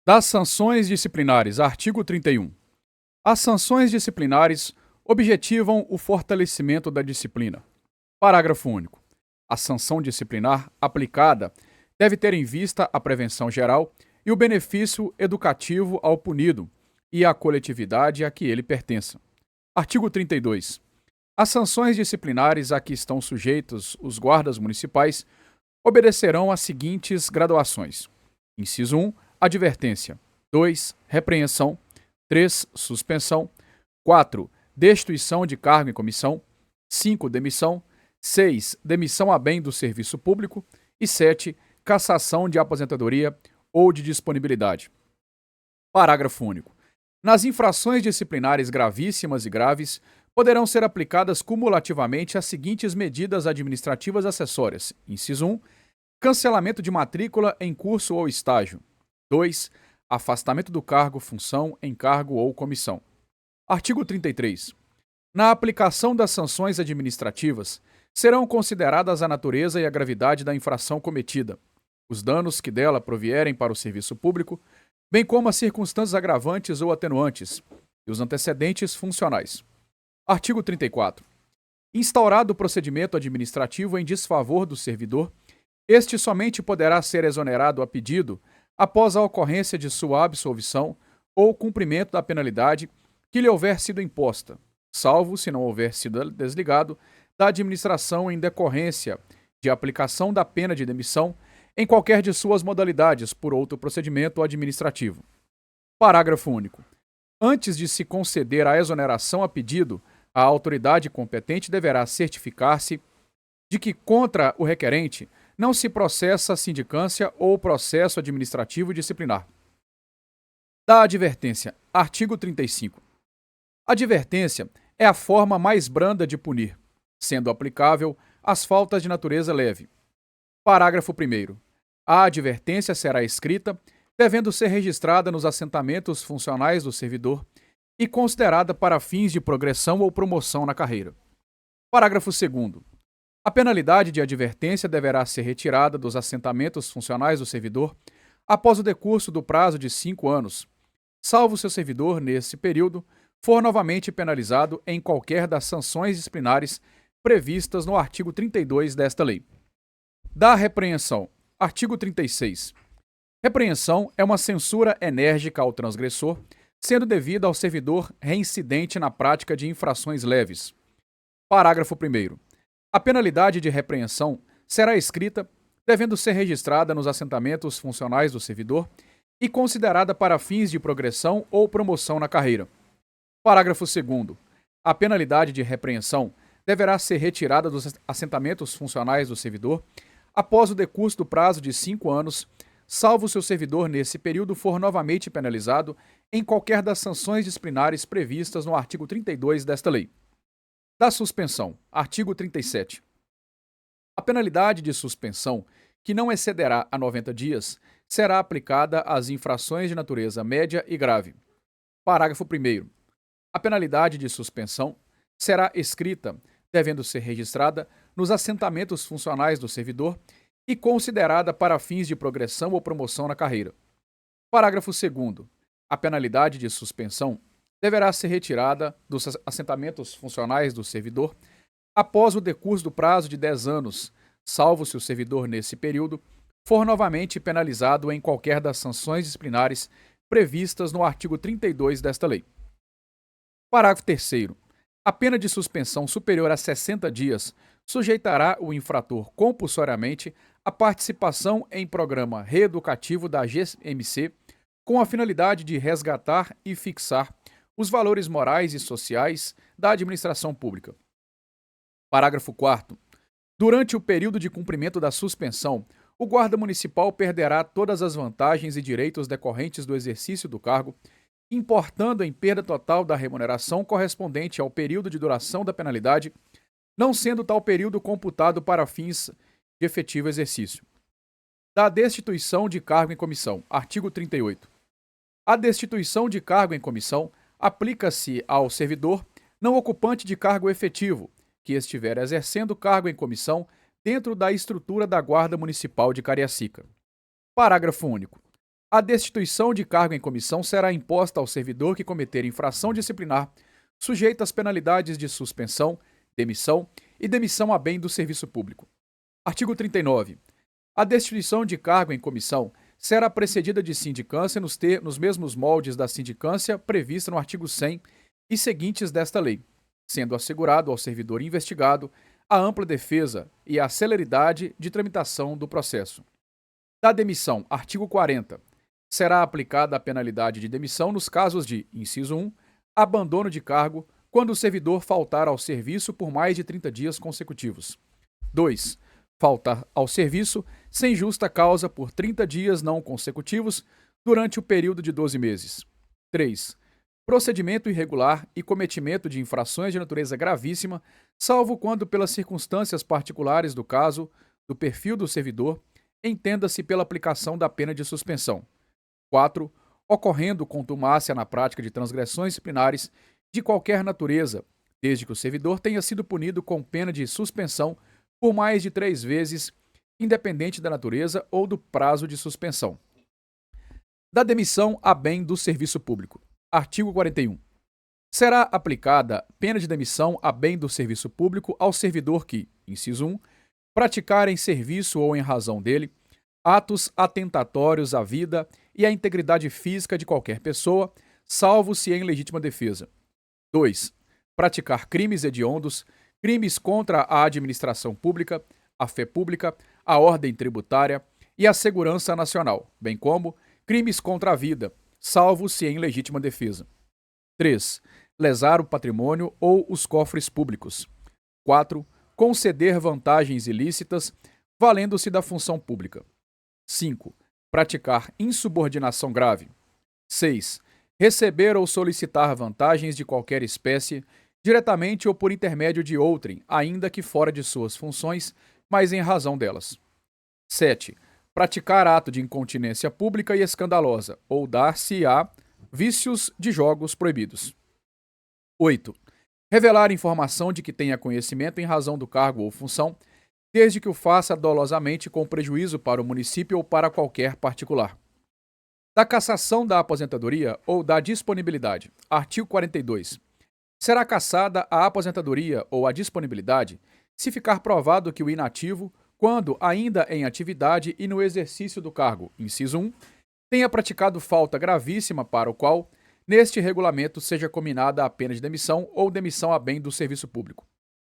Das sanções disciplinares, artigo 31. As sanções disciplinares objetivam o fortalecimento da disciplina. Parágrafo único. A sanção disciplinar aplicada deve ter em vista a prevenção geral e o benefício educativo ao punido e à coletividade a que ele pertença. Artigo 32. As sanções disciplinares a que estão sujeitos os guardas municipais obedecerão às seguintes graduações: inciso 1, advertência; 2, repreensão; 3, suspensão; 4, destituição de cargo em comissão; 5, demissão; 6, demissão a bem do serviço público; e 7, cassação de aposentadoria ou de disponibilidade. Parágrafo único. Nas infrações disciplinares gravíssimas e graves, poderão ser aplicadas cumulativamente as seguintes medidas administrativas acessórias: inciso 1, cancelamento de matrícula em curso ou estágio; 2, afastamento do cargo, função, encargo ou comissão. Artigo 33. Na aplicação das sanções administrativas, serão consideradas a natureza e a gravidade da infração cometida, os danos que dela provierem para o serviço público, bem como as circunstâncias agravantes ou atenuantes e os antecedentes funcionais. Artigo 34. Instaurado o procedimento administrativo em desfavor do servidor, este somente poderá ser exonerado a pedido após a ocorrência de sua absolvição ou cumprimento da penalidade que lhe houver sido imposta, salvo se não houver sido desligado da administração em decorrência de aplicação da pena de demissão em qualquer de suas modalidades por outro procedimento administrativo. Parágrafo único. Antes de se conceder a exoneração a pedido, a autoridade competente deverá certificar-se de que contra o requerente não se processa sindicância ou processo administrativo disciplinar. Da advertência, artigo 35. Advertência é a forma mais branda de punir, sendo aplicável às faltas de natureza leve. Parágrafo 1º. A advertência será escrita, devendo ser registrada nos assentamentos funcionais do servidor e considerada para fins de progressão ou promoção na carreira. Parágrafo 2º. A penalidade de advertência deverá ser retirada dos assentamentos funcionais do servidor após o decurso do prazo de 5 anos, salvo se o servidor, nesse período, for novamente penalizado em qualquer das sanções disciplinares previstas no artigo 32 desta lei. Da repreensão. Artigo 36. Repreensão é uma censura enérgica ao transgressor, sendo devida ao servidor reincidente na prática de infrações leves. Parágrafo 1º. A penalidade de repreensão será escrita, devendo ser registrada nos assentamentos funcionais do servidor e considerada para fins de progressão ou promoção na carreira. Parágrafo 2º. A penalidade de repreensão deverá ser retirada dos assentamentos funcionais do servidor após o decurso do prazo de 5 anos, salvo se o servidor nesse período for novamente penalizado em qualquer das sanções disciplinares previstas no artigo 32 desta lei. Da suspensão. Artigo 37. A penalidade de suspensão, que não excederá a 90 dias, será aplicada às infrações de natureza média e grave. Parágrafo 1º. A penalidade de suspensão será escrita, devendo ser registrada nos assentamentos funcionais do servidor e considerada para fins de progressão ou promoção na carreira. Parágrafo 2º. A penalidade de suspensão deverá ser retirada dos assentamentos funcionais do servidor após o decurso do prazo de 10 anos, salvo se o servidor, nesse período, for novamente penalizado em qualquer das sanções disciplinares previstas no artigo 32 desta lei. Parágrafo 3º. A pena de suspensão superior a 60 dias sujeitará o infrator compulsoriamente à participação em programa reeducativo da GMC com a finalidade de resgatar e fixar os valores morais e sociais da administração pública. Parágrafo 4º. Durante o período de cumprimento da suspensão, o guarda municipal perderá todas as vantagens e direitos decorrentes do exercício do cargo, importando em perda total da remuneração correspondente ao período de duração da penalidade, não sendo tal período computado para fins de efetivo exercício. Da destituição de cargo em comissão. Artigo 38. A destituição de cargo em comissão aplica-se ao servidor não ocupante de cargo efetivo, que estiver exercendo cargo em comissão dentro da estrutura da Guarda Municipal de Cariacica. Parágrafo único. A destituição de cargo em comissão será imposta ao servidor que cometer infração disciplinar, sujeita às penalidades de suspensão, demissão e demissão a bem do serviço público. Artigo 39. A destituição de cargo em comissão será precedida de sindicância nos mesmos moldes da sindicância prevista no artigo 100 e seguintes desta lei, sendo assegurado ao servidor investigado a ampla defesa e a celeridade de tramitação do processo. Da demissão, artigo 40. Será aplicada a penalidade de demissão nos casos de, inciso 1, abandono de cargo, quando o servidor faltar ao serviço por mais de 30 dias consecutivos. 2. Faltar ao serviço sem justa causa por 30 dias não consecutivos durante o período de 12 meses. 3. Procedimento irregular e cometimento de infrações de natureza gravíssima, salvo quando, pelas circunstâncias particulares do caso, do perfil do servidor, entenda-se pela aplicação da pena de suspensão. 4. Ocorrendo contumácia na prática de transgressões disciplinares de qualquer natureza, desde que o servidor tenha sido punido com pena de suspensão por mais de 3 vezes, independente da natureza ou do prazo de suspensão. Da demissão a bem do serviço público. Artigo 41. Será aplicada pena de demissão a bem do serviço público ao servidor que, inciso 1, praticar em serviço ou em razão dele atos atentatórios à vida e à integridade física de qualquer pessoa, salvo se em legítima defesa. 2. Praticar crimes hediondos, crimes contra a administração pública, a fé pública, a ordem tributária e a segurança nacional, bem como crimes contra a vida, salvo se em legítima defesa. 3. Lesar o patrimônio ou os cofres públicos. 4. Conceder vantagens ilícitas, valendo-se da função pública. 5. Praticar insubordinação grave. 6. Receber ou solicitar vantagens de qualquer espécie, diretamente ou por intermédio de outrem, ainda que fora de suas funções, mas em razão delas. 7. Praticar ato de incontinência pública e escandalosa, ou dar-se-á vícios de jogos proibidos. 8. Revelar informação de que tenha conhecimento em razão do cargo ou função, desde que o faça dolosamente com prejuízo para o município ou para qualquer particular. Da cassação da aposentadoria ou da disponibilidade. Artigo 42. Será cassada a aposentadoria ou a disponibilidade se ficar provado que o inativo, quando ainda em atividade e no exercício do cargo, inciso 1, tenha praticado falta gravíssima para o qual, neste regulamento, seja cominada a pena de demissão ou demissão a bem do serviço público.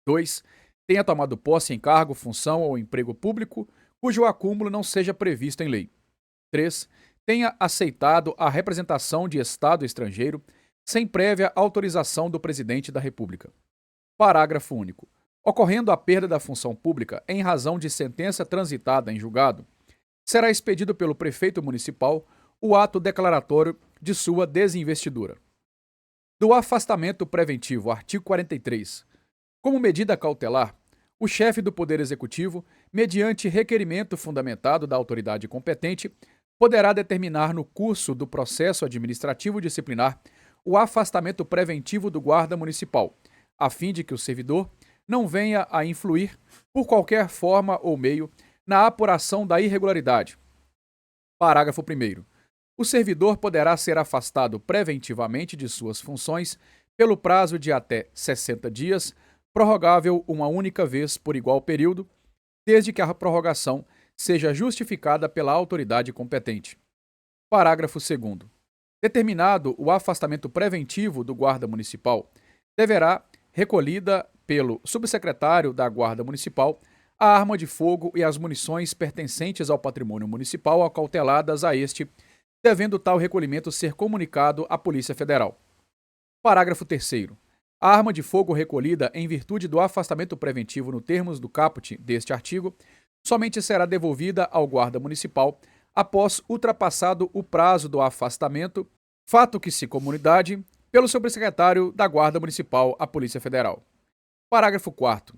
2. Tenha tomado posse em cargo, função ou emprego público, cujo acúmulo não seja previsto em lei. 3. Tenha aceitado a representação de Estado estrangeiro, sem prévia autorização do Presidente da República. Parágrafo único. Ocorrendo a perda da função pública em razão de sentença transitada em julgado, será expedido pelo prefeito municipal o ato declaratório de sua desinvestidura. Do afastamento preventivo, artigo 43. Como medida cautelar, o chefe do Poder Executivo, mediante requerimento fundamentado da autoridade competente, poderá determinar no curso do processo administrativo disciplinar o afastamento preventivo do guarda municipal, a fim de que o servidor não venha a influir, por qualquer forma ou meio, na apuração da irregularidade. Parágrafo 1º. O servidor poderá ser afastado preventivamente de suas funções pelo prazo de até 60 dias, prorrogável uma única vez por igual período, desde que a prorrogação seja justificada pela autoridade competente. Parágrafo 2º. Determinado o afastamento preventivo do guarda municipal, deverá, recolhida pelo subsecretário da Guarda Municipal, a arma de fogo e as munições pertencentes ao patrimônio municipal acauteladas a este, devendo tal recolhimento ser comunicado à Polícia Federal. Parágrafo 3º. A arma de fogo recolhida em virtude do afastamento preventivo no termos do caput deste artigo somente será devolvida ao guarda municipal após ultrapassado o prazo do afastamento, fato que se comunidade pelo subsecretário da Guarda Municipal à Polícia Federal. Parágrafo 4º.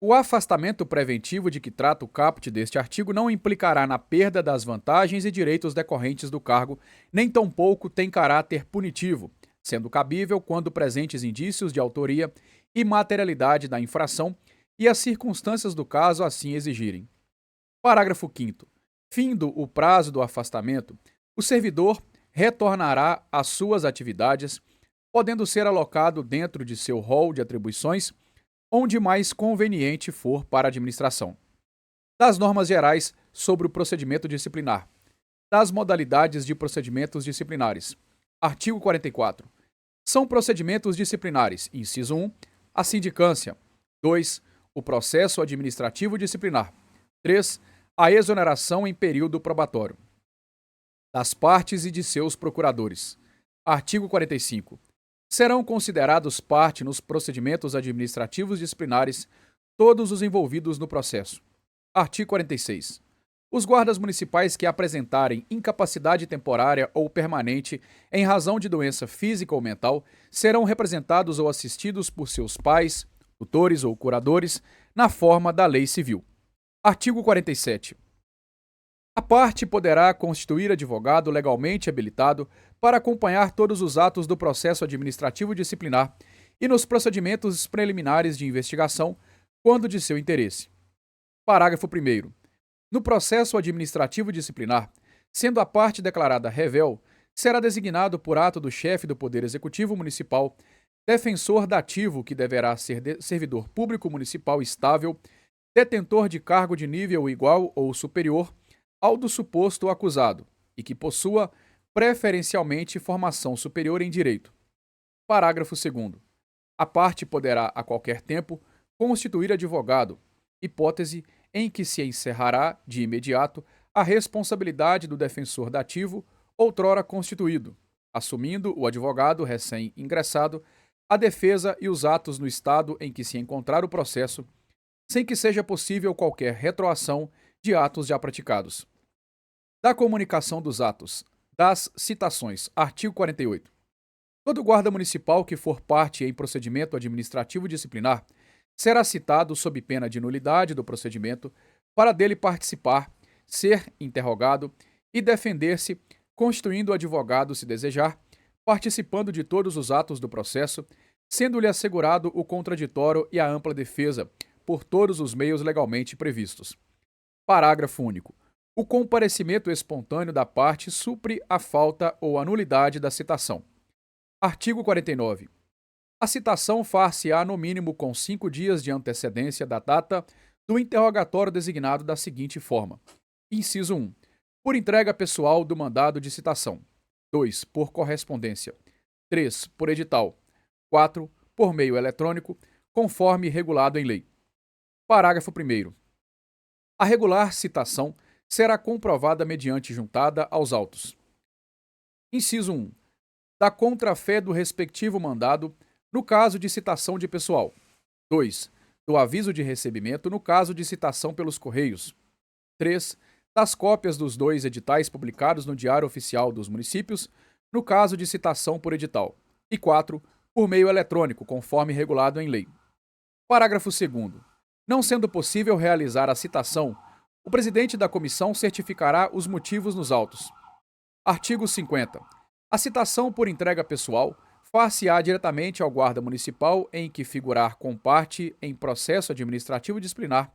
O afastamento preventivo de que trata o caput deste artigo não implicará na perda das vantagens e direitos decorrentes do cargo, nem tampouco tem caráter punitivo, sendo cabível quando presentes indícios de autoria e materialidade da infração e as circunstâncias do caso assim exigirem. Parágrafo 5º. Findo o prazo do afastamento, O servidor retornará às suas atividades, podendo ser alocado dentro de seu rol de atribuições, onde mais conveniente for para a administração. Das normas gerais sobre o procedimento disciplinar. Das modalidades de procedimentos disciplinares. Artigo 44. São procedimentos disciplinares: inciso 1, a sindicância; 2, o processo administrativo disciplinar; 3, a exoneração em período probatório das partes e de seus procuradores. Artigo 45. Serão considerados parte nos procedimentos administrativos disciplinares todos os envolvidos no processo. Artigo 46. Os guardas municipais que apresentarem incapacidade temporária ou permanente em razão de doença física ou mental serão representados ou assistidos por seus pais, tutores ou curadores na forma da lei civil. Artigo 47. A parte poderá constituir advogado legalmente habilitado para acompanhar todos os atos do processo administrativo disciplinar e nos procedimentos preliminares de investigação, quando de seu interesse. Parágrafo 1º. No processo administrativo disciplinar, sendo a parte declarada rével, será designado por ato do chefe do Poder Executivo Municipal defensor dativo que deverá ser servidor público municipal estável, detentor de cargo de nível igual ou superior ao do suposto acusado e que possua preferencialmente formação superior em direito. Parágrafo 2º. A parte poderá, a qualquer tempo, constituir advogado, hipótese em que se encerrará, de imediato, a responsabilidade do defensor dativo outrora constituído, assumindo o advogado recém-ingressado a defesa e os atos no estado em que se encontrar o processo, sem que seja possível qualquer retroação de atos já praticados. Da comunicação dos atos. Das citações. Artigo 48. Todo guarda municipal que for parte em procedimento administrativo disciplinar será citado sob pena de nulidade do procedimento para dele participar, ser interrogado e defender-se, constituindo advogado se desejar, participando de todos os atos do processo, sendo-lhe assegurado o contraditório e a ampla defesa, por todos os meios legalmente previstos. Parágrafo único. O comparecimento espontâneo da parte supre a falta ou a nulidade da citação. Artigo 49. A citação far-se-á no mínimo com 5 dias de antecedência da data do interrogatório designado da seguinte forma. Inciso 1. Por entrega pessoal do mandado de citação. 2. Por correspondência. 3. Por edital. 4. Por meio eletrônico, conforme regulado em lei. Parágrafo 1º. A regular citação será comprovada mediante juntada aos autos. Inciso 1. Da contrafé do respectivo mandado, no caso de citação de pessoal. 2. Do aviso de recebimento no caso de citação pelos Correios. 3. Das cópias dos 2 editais publicados no Diário Oficial dos Municípios, no caso de citação por edital. E 4. Por meio eletrônico, conforme regulado em lei. Parágrafo 2º. Não sendo possível realizar a citação, o presidente da comissão certificará os motivos nos autos. Artigo 50. A citação por entrega pessoal far-se-á diretamente ao guarda municipal em que figurar com parte em processo administrativo disciplinar,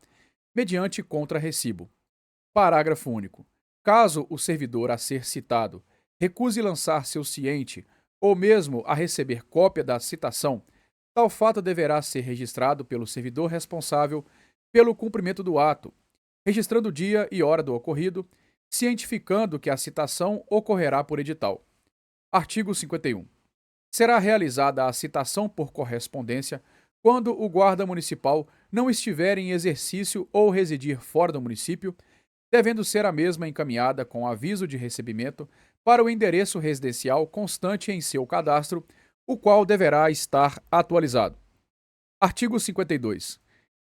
mediante contra-recibo. Parágrafo único. Caso o servidor a ser citado recuse lançar seu ciente ou mesmo a receber cópia da citação, tal fato deverá ser registrado pelo servidor responsável pelo cumprimento do ato, registrando o dia e hora do ocorrido, cientificando que a citação ocorrerá por edital. Artigo 51. Será realizada a citação por correspondência quando o guarda municipal não estiver em exercício ou residir fora do município, devendo ser a mesma encaminhada com aviso de recebimento para o endereço residencial constante em seu cadastro, o qual deverá estar atualizado. Artigo 52.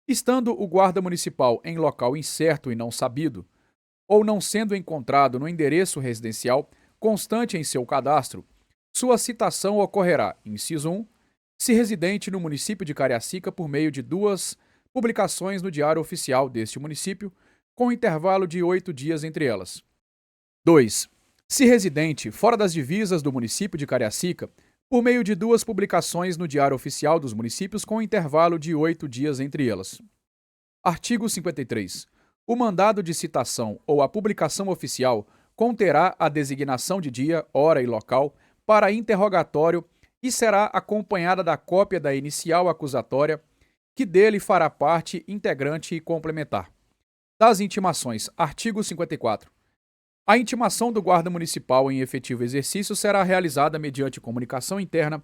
Estando o guarda municipal em local incerto e não sabido, ou não sendo encontrado no endereço residencial constante em seu cadastro, sua citação ocorrerá, inciso 1, se residente no município de Cariacica por meio de 2 publicações no Diário Oficial deste município, com intervalo de 8 dias entre elas. 2. Se residente fora das divisas do município de Cariacica, por meio de 2 publicações no Diário Oficial dos Municípios com intervalo de 8 dias entre elas. Artigo 53. O mandado de citação ou a publicação oficial conterá a designação de dia, hora e local para interrogatório e será acompanhada da cópia da inicial acusatória, que dele fará parte integrante e complementar. Das intimações, artigo 54. A intimação do guarda municipal em efetivo exercício será realizada mediante comunicação interna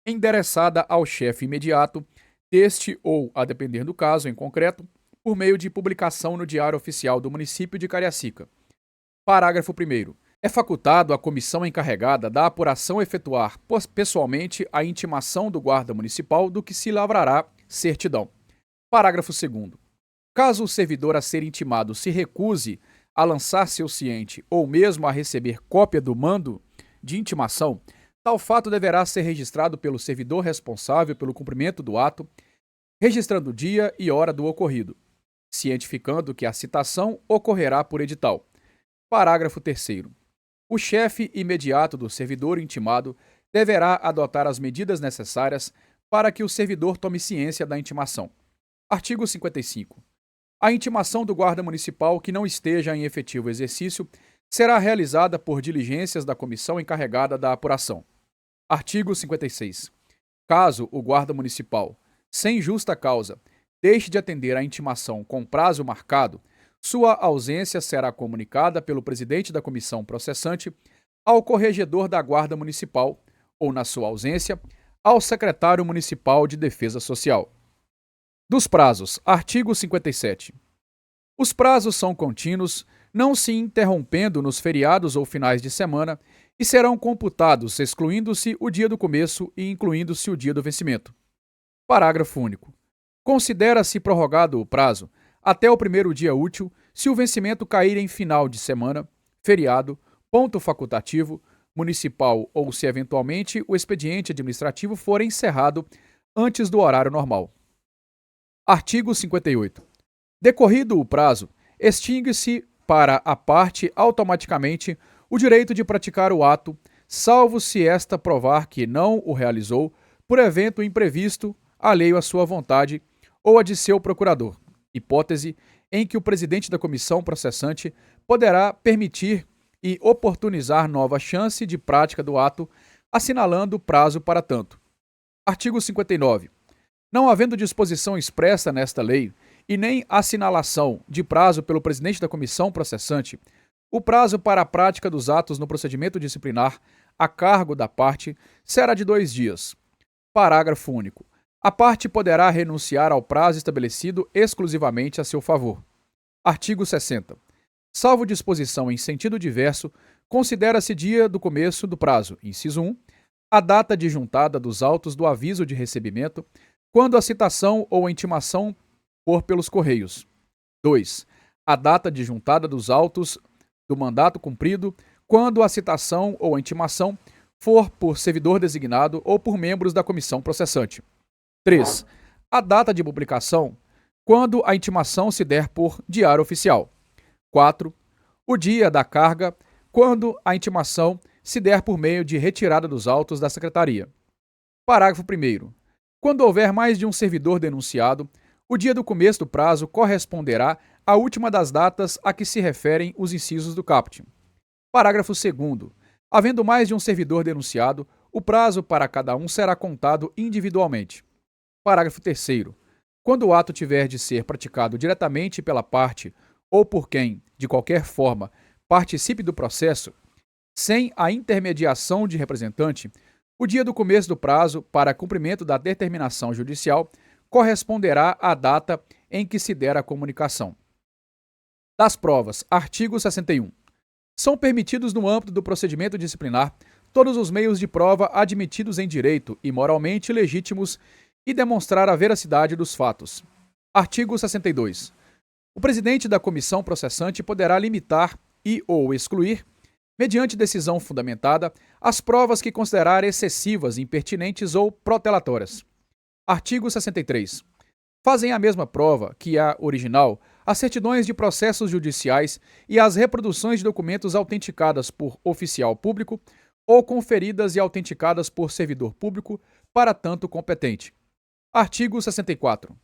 endereçada ao chefe imediato deste ou, a depender do caso em concreto, por meio de publicação no Diário Oficial do município de Cariacica. Parágrafo 1º. É facultado à comissão encarregada da apuração efetuar pessoalmente a intimação do guarda municipal do que se lavrará certidão. Parágrafo 2º. Caso o servidor a ser intimado se recuse a lançar seu ciente ou mesmo a receber cópia do mando de intimação, tal fato deverá ser registrado pelo servidor responsável pelo cumprimento do ato, registrando o dia e hora do ocorrido, cientificando que a citação ocorrerá por edital. Parágrafo 3º. O chefe imediato do servidor intimado deverá adotar as medidas necessárias para que o servidor tome ciência da intimação. Artigo 55. A intimação do guarda municipal que não esteja em efetivo exercício será realizada por diligências da comissão encarregada da apuração. Artigo 56. Caso o guarda municipal, sem justa causa, deixe de atender à intimação com prazo marcado, sua ausência será comunicada pelo presidente da comissão processante ao corregedor da guarda municipal ou, na sua ausência, ao secretário municipal de Defesa Social. Dos prazos, artigo 57. Os prazos são contínuos, não se interrompendo nos feriados ou finais de semana, e serão computados excluindo-se o dia do começo e incluindo-se o dia do vencimento. Parágrafo único. Considera-se prorrogado o prazo até o primeiro dia útil se o vencimento cair em final de semana, feriado, ponto facultativo, municipal ou se eventualmente o expediente administrativo for encerrado antes do horário normal. Artigo 58. Decorrido o prazo, extingue-se para a parte automaticamente o direito de praticar o ato, salvo se esta provar que não o realizou por evento imprevisto, alheio à sua vontade ou a de seu procurador, hipótese em que o presidente da comissão processante poderá permitir e oportunizar nova chance de prática do ato, assinalando o prazo para tanto. Artigo 59. Não havendo disposição expressa nesta lei e nem assinalação de prazo pelo presidente da comissão processante, o prazo para a prática dos atos no procedimento disciplinar a cargo da parte será de 2 dias. Parágrafo único. A parte poderá renunciar ao prazo estabelecido exclusivamente a seu favor. Artigo 60. Salvo disposição em sentido diverso, considera-se dia do começo do prazo, inciso 1, a data de juntada dos autos do aviso de recebimento, quando a citação ou a intimação for pelos correios. 2. A data de juntada dos autos do mandato cumprido, quando a citação ou a intimação for por servidor designado ou por membros da comissão processante. 3. A data de publicação, quando a intimação se der por diário oficial. 4. O dia da carga, quando a intimação se der por meio de retirada dos autos da secretaria. Parágrafo 1º. Quando houver mais de um servidor denunciado, o dia do começo do prazo corresponderá à última das datas a que se referem os incisos do caput. Parágrafo 2º. Havendo mais de um servidor denunciado, o prazo para cada um será contado individualmente. Parágrafo 3º. Quando o ato tiver de ser praticado diretamente pela parte ou por quem, de qualquer forma, participe do processo, sem a intermediação de representante, o dia do começo do prazo para cumprimento da determinação judicial corresponderá à data em que se der a comunicação. Das provas, artigo 61. São permitidos no âmbito do procedimento disciplinar todos os meios de prova admitidos em direito e moralmente legítimos e demonstrar a veracidade dos fatos. Artigo 62. O presidente da comissão processante poderá limitar e ou excluir, mediante decisão fundamentada, as provas que considerar excessivas, impertinentes ou protelatórias. Artigo 63. Fazem a mesma prova que a original as certidões de processos judiciais e as reproduções de documentos autenticadas por oficial público ou conferidas e autenticadas por servidor público para tanto competente. Artigo 64.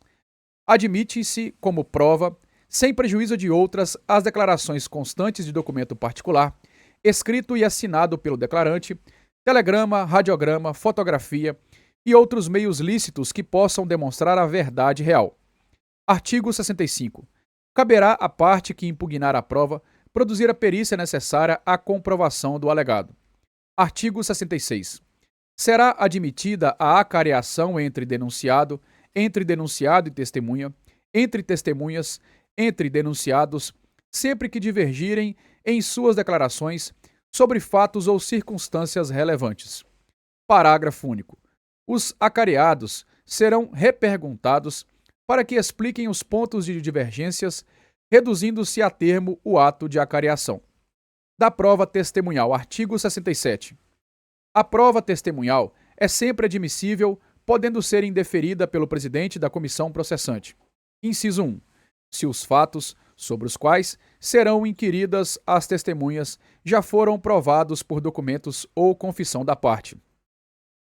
Admite-se como prova, sem prejuízo de outras, as declarações constantes de documento particular escrito e assinado pelo declarante, telegrama, radiograma, fotografia e outros meios lícitos que possam demonstrar a verdade real. Artigo 65. Caberá à parte que impugnar a prova produzir a perícia necessária à comprovação do alegado. Artigo 66. Será admitida a acareação entre denunciado e testemunha, entre testemunhas, entre denunciados, sempre que divergirem em suas declarações sobre fatos ou circunstâncias relevantes. Parágrafo único. Os acareados serão reperguntados para que expliquem os pontos de divergências, reduzindo-se a termo o ato de acareação. Da prova testemunhal. Artigo 67. A prova testemunhal é sempre admissível, podendo ser indeferida pelo presidente da comissão processante. Inciso 1. Se os fatos sobre os quais serão inquiridas as testemunhas já foram provados por documentos ou confissão da parte.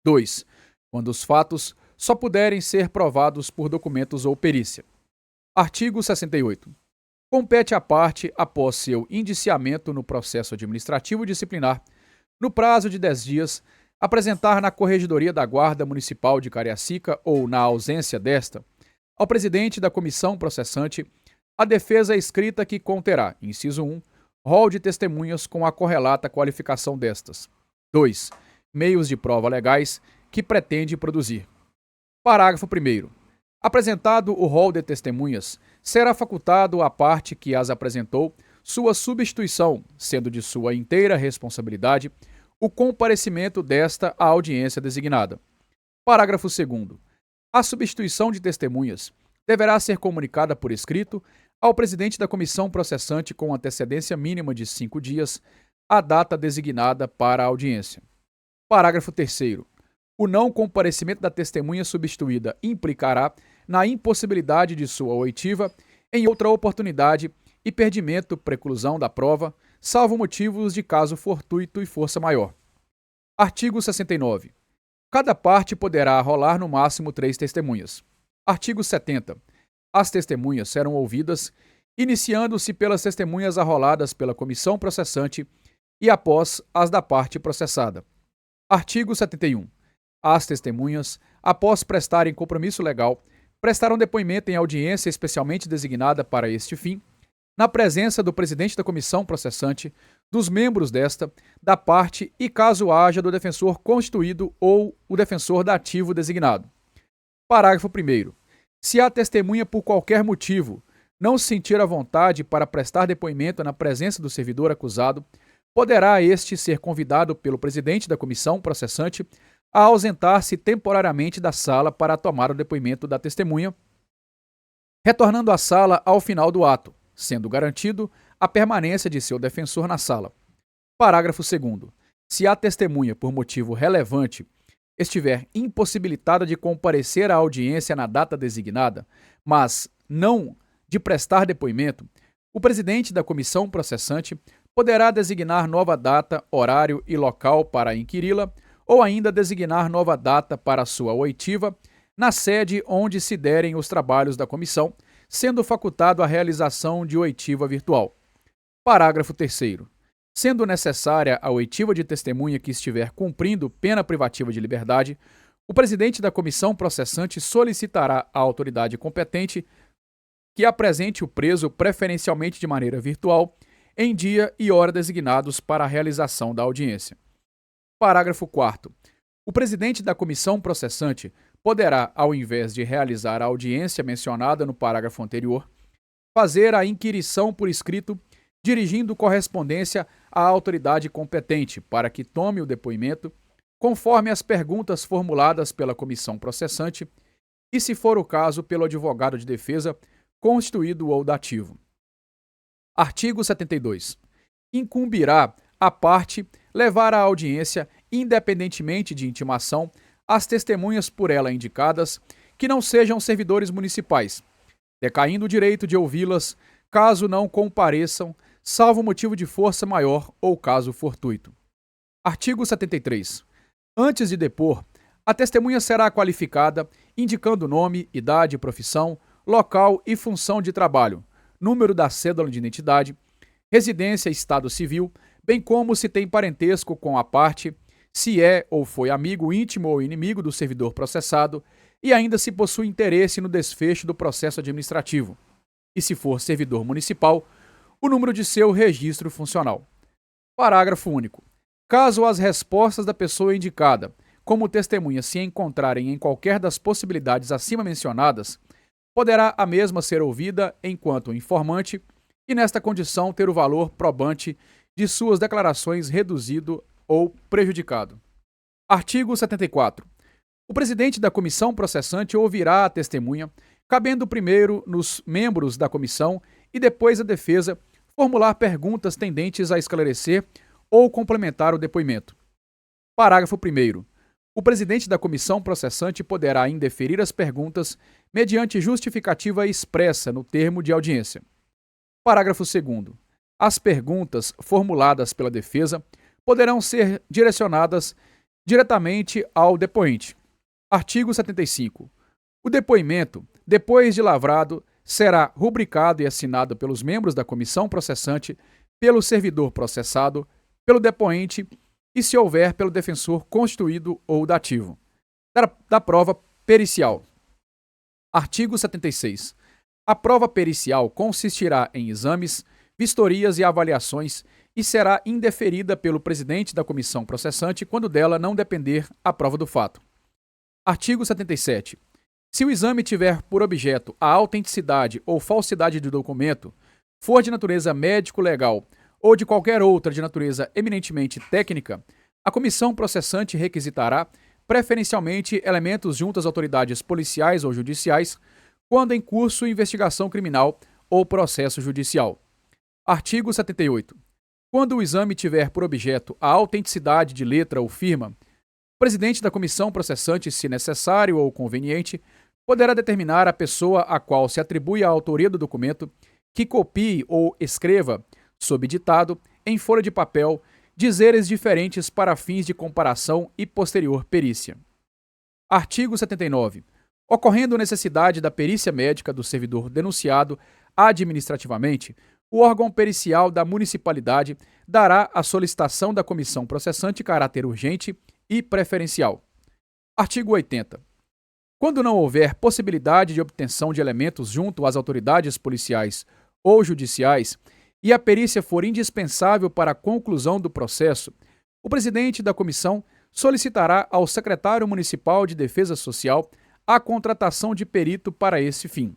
2. Quando os fatos só puderem ser provados por documentos ou perícia. Artigo 68. Compete à parte, após seu indiciamento no processo administrativo disciplinar, no prazo de 10 dias, apresentar na Corregedoria da Guarda Municipal de Cariacica ou, na ausência desta, ao presidente da comissão processante, a defesa escrita que conterá, inciso 1, rol de testemunhas com a correlata qualificação destas. 2. Meios de prova legais que pretende produzir. Parágrafo 1º. Apresentado o rol de testemunhas, será facultado à parte que as apresentou sua substituição, sendo de sua inteira responsabilidade o comparecimento desta à audiência designada. Parágrafo 2º. A substituição de testemunhas deverá ser comunicada por escrito ao presidente da comissão processante com antecedência mínima de 5 dias à data designada para a audiência. Parágrafo 3º. O não comparecimento da testemunha substituída implicará na impossibilidade de sua oitiva em outra oportunidade e perdimento, preclusão da prova, salvo motivos de caso fortuito e força maior. Artigo 69. Cada parte poderá arrolar no máximo 3 testemunhas. Artigo 70. As testemunhas serão ouvidas, iniciando-se pelas testemunhas arroladas pela comissão processante e após as da parte processada. Artigo 71. As testemunhas, após prestarem compromisso legal, prestarão depoimento em audiência especialmente designada para este fim, na presença do presidente da comissão processante, dos membros desta, da parte e caso haja do defensor constituído ou o defensor dativo designado. Parágrafo 1º. Se a testemunha, por qualquer motivo, não se sentir à vontade para prestar depoimento na presença do servidor acusado, poderá este ser convidado pelo presidente da comissão processante a ausentar-se temporariamente da sala para tomar o depoimento da testemunha, retornando à sala ao final do ato, sendo garantido a permanência de seu defensor na sala. Parágrafo 2º. Se a testemunha, por motivo relevante, estiver impossibilitada de comparecer à audiência na data designada, mas não de prestar depoimento, o presidente da comissão processante poderá designar nova data, horário e local para inquiri-la, ou ainda designar nova data para sua oitiva na sede onde se derem os trabalhos da comissão, sendo facultado a realização de oitiva virtual. Parágrafo 3º. Sendo necessária a oitiva de testemunha que estiver cumprindo pena privativa de liberdade, o presidente da comissão processante solicitará à autoridade competente que apresente o preso preferencialmente de maneira virtual, em dia e hora designados para a realização da audiência. Parágrafo 4º. O presidente da comissão processante poderá, ao invés de realizar a audiência mencionada no parágrafo anterior, fazer a inquirição por escrito, dirigindo correspondência à autoridade competente para que tome o depoimento, conforme as perguntas formuladas pela comissão processante e, se for o caso, pelo advogado de defesa, constituído ou dativo. Artigo 72. Incumbirá a parte levar à audiência, independentemente de intimação, as testemunhas por ela indicadas que não sejam servidores municipais, decaindo o direito de ouvi-las, caso não compareçam, salvo motivo de força maior ou caso fortuito. Artigo 73. Antes de depor, a testemunha será qualificada, indicando nome, idade, profissão, local e função de trabalho, número da cédula de identidade, residência e estado civil, bem como se tem parentesco com a parte, se é ou foi amigo íntimo ou inimigo do servidor processado e ainda se possui interesse no desfecho do processo administrativo, e se for servidor municipal, o número de seu registro funcional. Parágrafo único. Caso as respostas da pessoa indicada como testemunha se encontrarem em qualquer das possibilidades acima mencionadas, poderá a mesma ser ouvida enquanto informante e, nesta condição, ter o valor probante de suas declarações reduzido ou prejudicado. Artigo 74. O presidente da comissão processante ouvirá a testemunha, cabendo primeiro nos membros da comissão e depois à defesa formular perguntas tendentes a esclarecer ou complementar o depoimento. Parágrafo 1º. O presidente da comissão processante poderá indeferir as perguntas mediante justificativa expressa no termo de audiência. Parágrafo 2º. As perguntas formuladas pela defesa poderão ser direcionadas diretamente ao depoente. Artigo 75. O depoimento, depois de lavrado, será rubricado e assinado pelos membros da comissão processante, pelo servidor processado, pelo depoente e, se houver, pelo defensor constituído ou dativo. Da prova pericial. Artigo 76. A prova pericial consistirá em exames, vistorias e avaliações e será indeferida pelo presidente da comissão processante quando dela não depender a prova do fato. Artigo 77. Se o exame tiver por objeto a autenticidade ou falsidade do documento, for de natureza médico-legal ou de qualquer outra de natureza eminentemente técnica, a comissão processante requisitará, preferencialmente, elementos junto às autoridades policiais ou judiciais, quando em curso investigação criminal ou processo judicial. Artigo 78. Quando o exame tiver por objeto a autenticidade de letra ou firma, o presidente da comissão processante, se necessário ou conveniente, poderá determinar a pessoa a qual se atribui a autoria do documento que copie ou escreva, sob ditado, em folha de papel, dizeres diferentes para fins de comparação e posterior perícia. Artigo 79. Ocorrendo necessidade da perícia médica do servidor denunciado administrativamente, o órgão pericial da municipalidade dará à solicitação da comissão processante caráter urgente e preferencial. Artigo 80. Quando não houver possibilidade de obtenção de elementos junto às autoridades policiais ou judiciais e a perícia for indispensável para a conclusão do processo, o presidente da comissão solicitará ao secretário municipal de Defesa Social a contratação de perito para esse fim.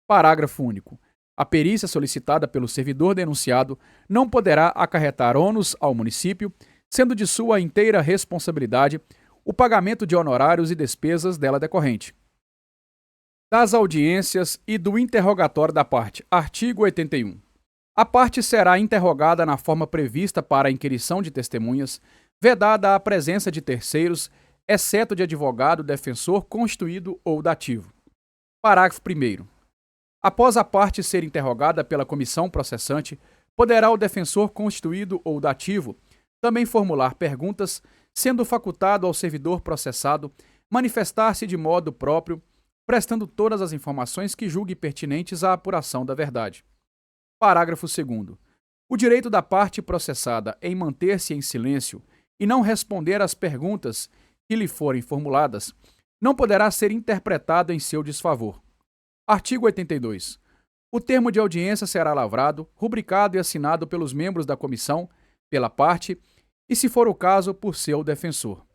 Parágrafo único. A perícia solicitada pelo servidor denunciado não poderá acarretar ônus ao município, sendo de sua inteira responsabilidade o pagamento de honorários e despesas dela decorrente. Das audiências e do interrogatório da parte. Artigo 81. A parte será interrogada na forma prevista para a inquirição de testemunhas, vedada a presença de terceiros, exceto de advogado, defensor constituído ou dativo. Parágrafo 1º. Após a parte ser interrogada pela comissão processante, poderá o defensor constituído ou dativo também formular perguntas, sendo facultado ao servidor processado manifestar-se de modo próprio, prestando todas as informações que julgue pertinentes à apuração da verdade. Parágrafo 2º. O direito da parte processada em manter-se em silêncio e não responder às perguntas que lhe forem formuladas não poderá ser interpretado em seu desfavor. Artigo 82. O termo de audiência será lavrado, rubricado e assinado pelos membros da comissão, pela parte e, se for o caso, por seu defensor.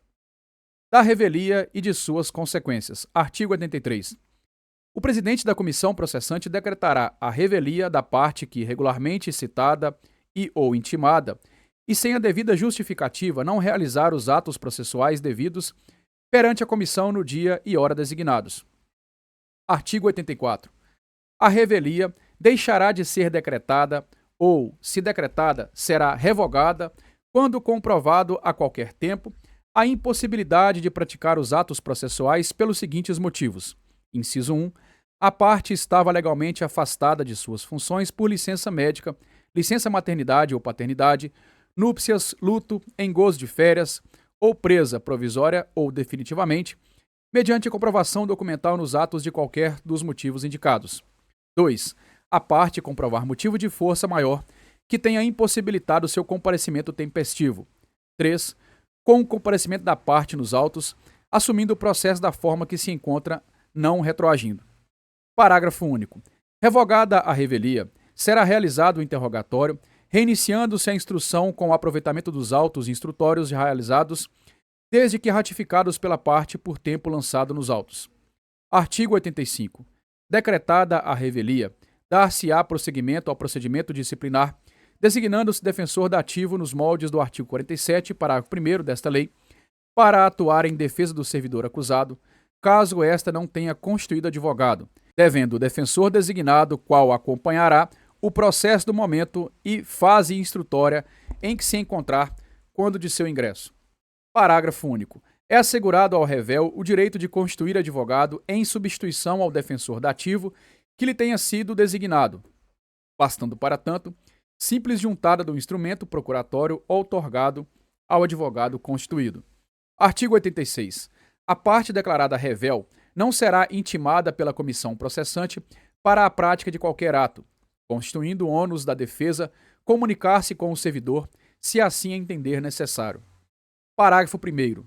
Da revelia e de suas consequências. Artigo 83. O presidente da comissão processante decretará a revelia da parte que, regularmente citada e ou intimada, e sem a devida justificativa não realizar os atos processuais devidos perante a comissão no dia e hora designados. Artigo 84. A revelia deixará de ser decretada ou, se decretada, será revogada quando comprovado a qualquer tempo a impossibilidade de praticar os atos processuais pelos seguintes motivos. Inciso 1. A parte estava legalmente afastada de suas funções por licença médica, licença maternidade ou paternidade, núpcias, luto, engozo de férias, ou presa provisória ou definitivamente, mediante comprovação documental nos atos de qualquer dos motivos indicados. 2. A parte comprovar motivo de força maior que tenha impossibilitado seu comparecimento tempestivo. 3. Com o comparecimento da parte nos autos, assumindo o processo da forma que se encontra, não retroagindo. Parágrafo único. Revogada a revelia, será realizado o interrogatório, reiniciando-se a instrução com o aproveitamento dos autos instrutórios realizados, desde que ratificados pela parte por tempo lançado nos autos. Artigo 85. Decretada a revelia, dar-se-á prosseguimento ao procedimento disciplinar, designando-se defensor dativo nos moldes do artigo 47, parágrafo 1º desta lei, para atuar em defesa do servidor acusado, caso esta não tenha constituído advogado, devendo o defensor designado, qual acompanhará o processo do momento e fase instrutória em que se encontrar quando de seu ingresso. Parágrafo único. É assegurado ao rével o direito de constituir advogado em substituição ao defensor dativo que lhe tenha sido designado, bastando, para tanto, simples juntada do instrumento procuratório outorgado ao advogado constituído. Artigo 86. A parte declarada rével não será intimada pela comissão processante para a prática de qualquer ato, constituindo o ônus da defesa comunicar-se com o servidor, se assim entender necessário. Parágrafo 1º.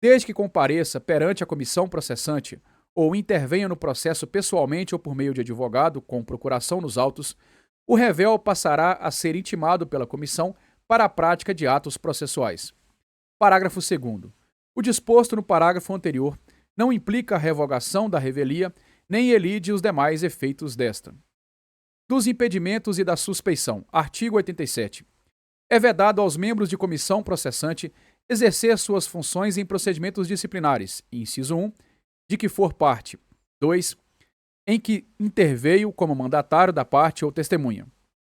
Desde que compareça perante a comissão processante ou intervenha no processo pessoalmente ou por meio de advogado com procuração nos autos, o rével passará a ser intimado pela comissão para a prática de atos processuais. Parágrafo 2º. O disposto no parágrafo anterior não implica a revogação da revelia, nem elide os demais efeitos desta. Dos impedimentos e da suspeição. Artigo 87. É vedado aos membros de comissão processante exercer suas funções em procedimentos disciplinares, inciso 1, de que for parte. 2. Em que interveio como mandatário da parte ou testemunha.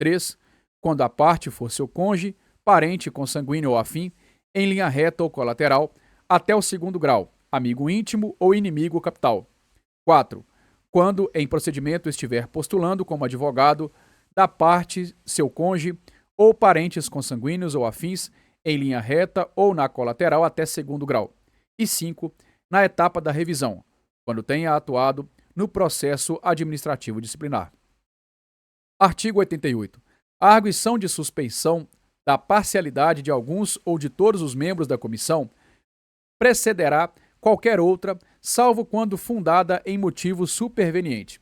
3. Quando a parte for seu cônjuge, parente, consanguíneo ou afim, em linha reta ou colateral, até o 2º grau, amigo íntimo ou inimigo capital. 4. Quando em procedimento estiver postulando como advogado da parte, seu cônjuge ou parentes consanguíneos ou afins, em linha reta ou na colateral até 2º grau. E 5. Na etapa da revisão, quando tenha atuado no processo administrativo disciplinar. Artigo 88. A arguição de suspeição da parcialidade de alguns ou de todos os membros da comissão precederá qualquer outra, salvo quando fundada em motivo superveniente.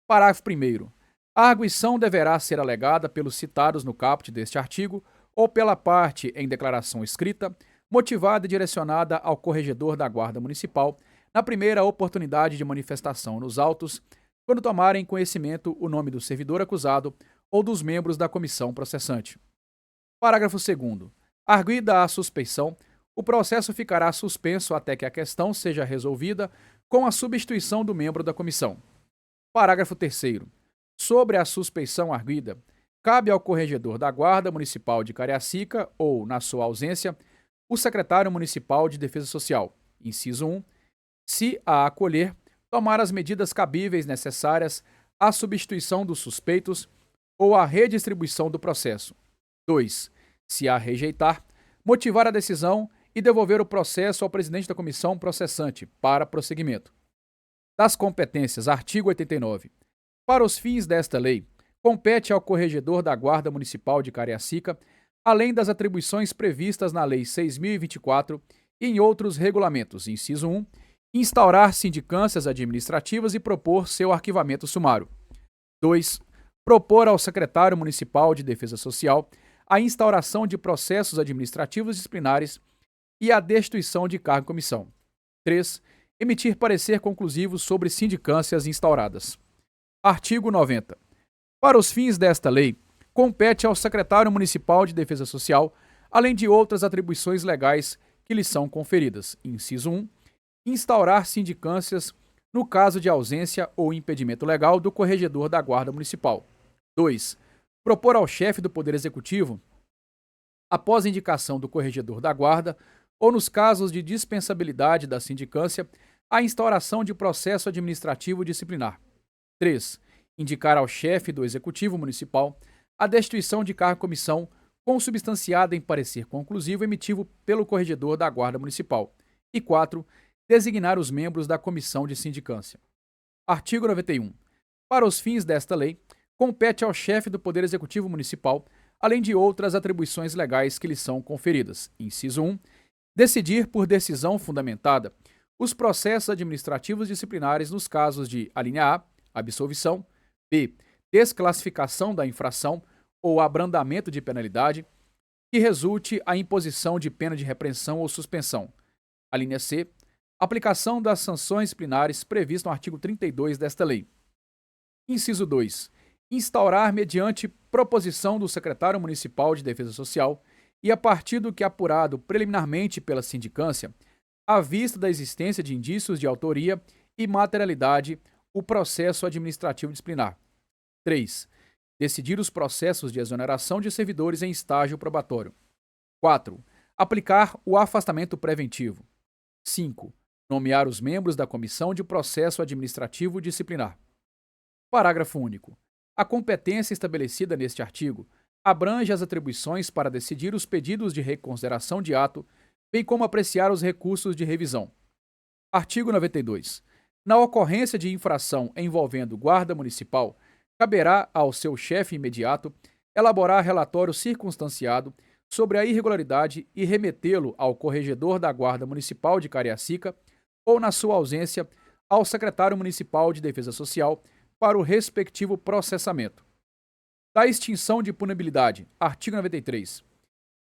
Parágrafo 1º. A arguição deverá ser alegada pelos citados no caput deste artigo ou pela parte em declaração escrita, motivada e direcionada ao corregedor da Guarda Municipal na primeira oportunidade de manifestação nos autos, quando tomarem conhecimento o nome do servidor acusado ou dos membros da comissão processante. Parágrafo 2º. Arguida a suspeição, o processo ficará suspenso até que a questão seja resolvida com a substituição do membro da comissão. Parágrafo 3º. Sobre a suspeição arguida, cabe ao corregedor da Guarda Municipal de Cariacica ou, na sua ausência, o secretário municipal de Defesa Social, inciso 1, se a acolher, tomar as medidas cabíveis necessárias à substituição dos suspeitos ou à redistribuição do processo. 2. Se a rejeitar, motivar a decisão e devolver o processo ao presidente da comissão processante para prosseguimento. Das competências, artigo 89. Para os fins desta lei, compete ao corregedor da Guarda Municipal de Cariacica, além das atribuições previstas na Lei 6.024 e em outros regulamentos, inciso 1, instaurar sindicâncias administrativas e propor seu arquivamento sumário. 2. Propor ao secretário municipal de Defesa Social a instauração de processos administrativos disciplinares e a destituição de cargo em comissão. 3. Emitir parecer conclusivo sobre sindicâncias instauradas. Artigo 90. Para os fins desta lei, compete ao secretário municipal de Defesa Social, além de outras atribuições legais que lhe são conferidas. Inciso 1. Instaurar sindicâncias no caso de ausência ou impedimento legal do corregedor da Guarda Municipal. 2. Propor ao chefe do Poder Executivo, após indicação do corregedor da Guarda, ou nos casos de dispensabilidade da sindicância, a instauração de processo administrativo disciplinar. 3. Indicar ao chefe do Executivo Municipal a destituição de cargo em comissão consubstanciada em parecer conclusivo emitido pelo corregedor da Guarda Municipal. E 4. Designar os membros da comissão de sindicância. Artigo 91. Para os fins desta lei, compete ao chefe do Poder Executivo Municipal além de outras atribuições legais que lhe são conferidas. Inciso 1. Decidir por decisão fundamentada os processos administrativos disciplinares nos casos de: alínea A, absolvição; B, desclassificação da infração ou abrandamento de penalidade, que resulte a imposição de pena de repreensão ou suspensão; alínea C, aplicação das sanções disciplinares previstas no artigo 32 desta lei. Inciso 2. Instaurar, mediante proposição do secretário municipal de Defesa Social e a partir do que apurado preliminarmente pela sindicância, à vista da existência de indícios de autoria e materialidade, o processo administrativo disciplinar. 3. Decidir os processos de exoneração de servidores em estágio probatório. 4. Aplicar o afastamento preventivo. 5. Nomear os membros da Comissão de Processo Administrativo Disciplinar. Parágrafo único. A competência estabelecida neste artigo abrange as atribuições para decidir os pedidos de reconsideração de ato, bem como apreciar os recursos de revisão. Artigo 92. Na ocorrência de infração envolvendo guarda municipal, caberá ao seu chefe imediato elaborar relatório circunstanciado sobre a irregularidade e remetê-lo ao corregedor da Guarda Municipal de Cariacica ou, na sua ausência, ao secretário municipal de Defesa Social para o respectivo processamento. Da extinção de punibilidade. Artigo 93.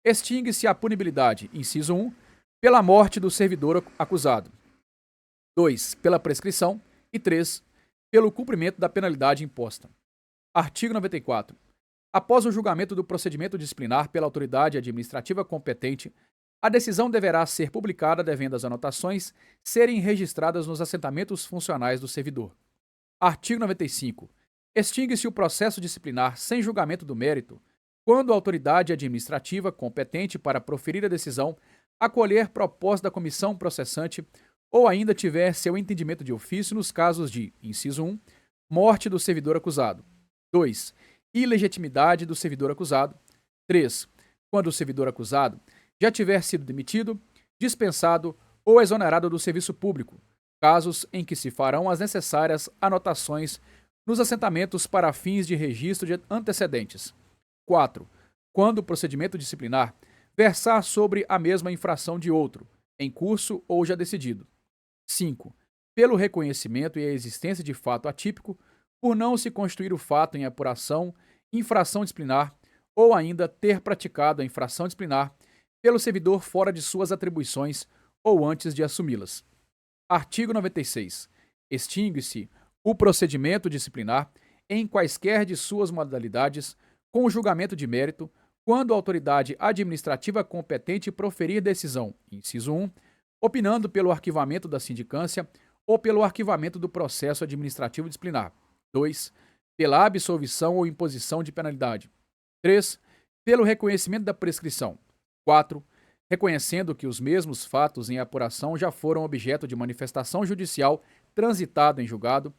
Extingue-se a punibilidade, inciso 1, pela morte do servidor acusado. 2. Pela prescrição. E 3. Pelo cumprimento da penalidade imposta. Artigo 94. Após o julgamento do procedimento disciplinar pela autoridade administrativa competente, a decisão deverá ser publicada, devendo as anotações serem registradas nos assentamentos funcionais do servidor. Artigo 95. Extingue-se o processo disciplinar sem julgamento do mérito, quando a autoridade administrativa competente para proferir a decisão acolher proposta da comissão processante ou ainda tiver seu entendimento de ofício nos casos de: inciso 1, morte do servidor acusado; 2, ilegitimidade do servidor acusado; 3, quando o servidor acusado já tiver sido demitido, dispensado ou exonerado do serviço público, casos em que se farão as necessárias anotações nos assentamentos para fins de registro de antecedentes. 4. Quando o procedimento disciplinar versar sobre a mesma infração de outro, em curso ou já decidido. 5. Pelo reconhecimento e a existência de fato atípico, por não se constituir o fato em apuração, infração disciplinar, ou ainda ter praticado a infração disciplinar pelo servidor fora de suas atribuições ou antes de assumi-las. Artigo 96. Extingue-se o procedimento disciplinar em quaisquer de suas modalidades, com julgamento de mérito, quando a autoridade administrativa competente proferir decisão, inciso 1, opinando pelo arquivamento da sindicância ou pelo arquivamento do processo administrativo disciplinar. 2. Pela absolvição ou imposição de penalidade. 3. Pelo reconhecimento da prescrição. 4. Reconhecendo que os mesmos fatos em apuração já foram objeto de manifestação judicial transitado em julgado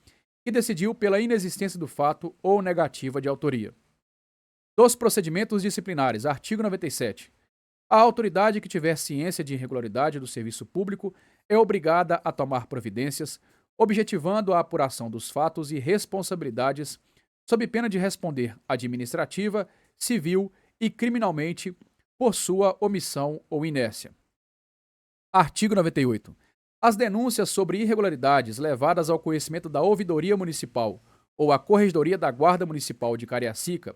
e decidiu pela inexistência do fato ou negativa de autoria. Dos procedimentos disciplinares. Artigo 97. A autoridade que tiver ciência de irregularidade do serviço público é obrigada a tomar providências, objetivando a apuração dos fatos e responsabilidades, sob pena de responder administrativa, civil e criminalmente por sua omissão ou inércia. Artigo 98. As denúncias sobre irregularidades levadas ao conhecimento da Ouvidoria Municipal ou à Corregedoria da Guarda Municipal de Cariacica,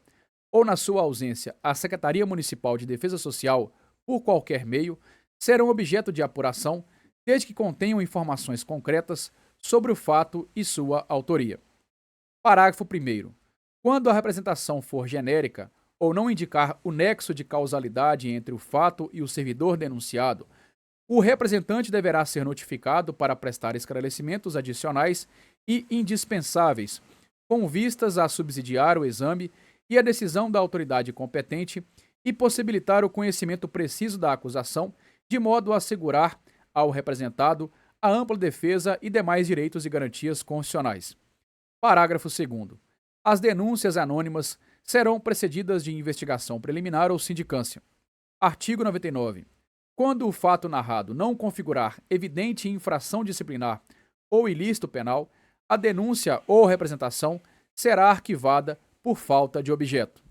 ou, na sua ausência, à Secretaria Municipal de Defesa Social, por qualquer meio, serão objeto de apuração, desde que contenham informações concretas sobre o fato e sua autoria. Parágrafo 1º. Quando a representação for genérica ou não indicar o nexo de causalidade entre o fato e o servidor denunciado, o representante deverá ser notificado para prestar esclarecimentos adicionais e indispensáveis, com vistas a subsidiar o exame e a decisão da autoridade competente e possibilitar o conhecimento preciso da acusação, de modo a assegurar ao representado a ampla defesa e demais direitos e garantias constitucionais. Parágrafo 2º. As denúncias anônimas serão precedidas de investigação preliminar ou sindicância. Artigo 99. Quando o fato narrado não configurar evidente infração disciplinar ou ilícito penal, a denúncia ou representação será arquivada por falta de objeto.